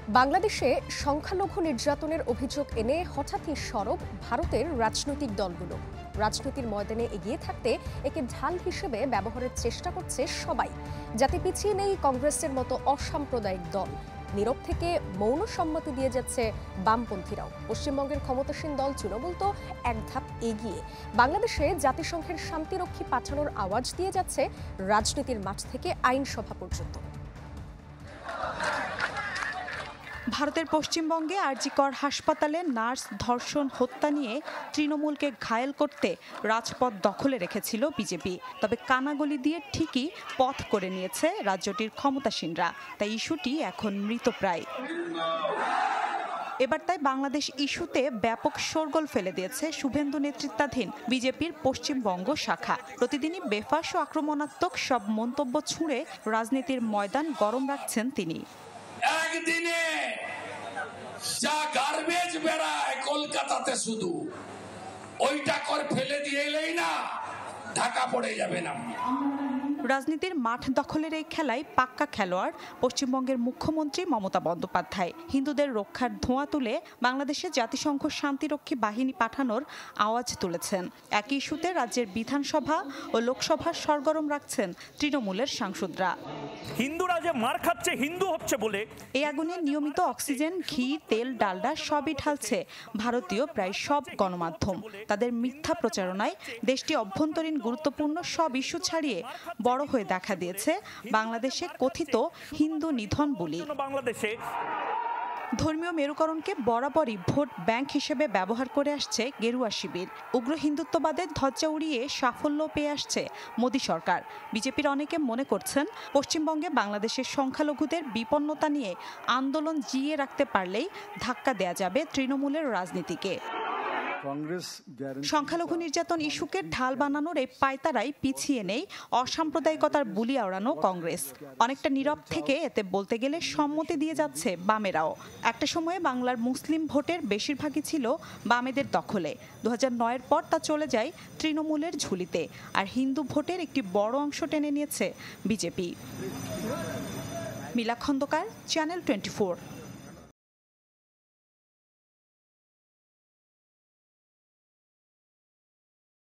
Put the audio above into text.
বাংলাদেশে সংখ্যালঘু নির্যাতনের অভিযোগ এনে হঠাৎই সরব ভারতের রাজনৈতিক দলগুলো। রাজনীতির ময়দানে এগিয়ে থাকতে একে ঢাল হিসেবে ব্যবহারের চেষ্টা করছে সবাই, যাতে পিছিয়ে নেই কংগ্রেসের মতো অসাম্প্রদায়িক দল। নীরব থেকে মৌন সম্মতি দিয়ে যাচ্ছে বামপন্থীরাও। পশ্চিমবঙ্গের ক্ষমতাসীন দল তৃণমূল তো এক ধাপ এগিয়ে বাংলাদেশে জাতিসংঘের শান্তিরক্ষী পাঠানোর আওয়াজ দিয়ে যাচ্ছে রাজনীতির মাঠ থেকে আইনসভা পর্যন্ত। ভারতের পশ্চিমবঙ্গে আরজিকর হাসপাতালে নার্স ধর্ষণ হত্যা নিয়ে তৃণমূলকে ঘায়েল করতে রাজপথ দখলে রেখেছিল বিজেপি। তবে কানাগলি দিয়ে ঠিকই পথ করে নিয়েছে রাজ্যটির ক্ষমতাসীনরা, তাই ইস্যুটি এখন মৃতপ্রায়। এবার তাই বাংলাদেশ ইস্যুতে ব্যাপক শোরগোল ফেলে দিয়েছে শুভেন্দু নেতৃত্বাধীন বিজেপির পশ্চিমবঙ্গ শাখা। প্রতিদিনই বেফাঁস ও আক্রমণাত্মক সব মন্তব্য ছুঁড়ে রাজনীতির ময়দান গরম রাখছেন তিনি। একদিনে যা গার্বেজ বেড়ায় কলকাতাতে, শুধু ওইটা করে ফেলে দিয়ে এলেই না ঢাকা পড়ে যাবে না। রাজনীতির মাঠ দখলের এই খেলায় পাক্কা খেলোয়াড় পশ্চিমবঙ্গের মুখ্যমন্ত্রী মমতা বন্দ্যোপাধ্যায়। হিন্দুদের রক্ষার ধোঁয়া তুলে বাংলাদেশে জাতিসংঘ শান্তিরক্ষী বাহিনী পাঠানোর আওয়াজ তুলেছেন। একই ইস্যুতে রাজ্যের বিধানসভা ও লোকসভা সরগরম রাখছেন তৃণমূলের সাংসদরা। হিন্দুরা যে মার খাচ্ছে হিন্দু হচ্ছে বলে এই আগুনে নিয়মিত অক্সিজেন, ঘি, তেল, ডালডা সবই ঢালছে ভারতীয় প্রায় সব গণমাধ্যম। তাদের মিথ্যা প্রচারণায় দেশটি অভ্যন্তরীণ গুরুত্বপূর্ণ সব ইস্যু ছাড়িয়ে বড় হয়ে দেখা দিয়েছে বাংলাদেশে কথিত হিন্দু নিধন বুলি। ধর্মীয় মেরুকরণকে বরাবরই ভোট ব্যাংক হিসেবে ব্যবহার করে আসছে গেরুয়া শিবির। উগ্র হিন্দুত্ববাদের ধ্বজা উড়িয়ে সাফল্য পেয়ে আসছে মোদী সরকার। বিজেপির অনেকে মনে করছেন, পশ্চিমবঙ্গে বাংলাদেশের সংখ্যালঘুদের বিপন্নতা নিয়ে আন্দোলন জিইয়ে রাখতে পারলেই ধাক্কা দেয়া যাবে তৃণমূলের রাজনীতিকে। সংখ্যালঘু নির্যাতন ইস্যুকে ঢাল বানানোর এই পায়তারাই পিছিয়ে নেই অসাম্প্রদায়িকতার বুলি আওড়ানো কংগ্রেস। অনেকটা নীরব থেকে এতে বলতে গেলে সম্মতি দিয়ে যাচ্ছে বামেরাও। একটা সময়ে বাংলার মুসলিম ভোটের বেশিরভাগই ছিল বামেদের দখলে। 2009-এর পর তা চলে যায় তৃণমূলের ঝুলিতে, আর হিন্দু ভোটের একটি বড় অংশ টেনে নিয়েছে বিজেপি। মিলা খন্দকার, চ্যানেল 24।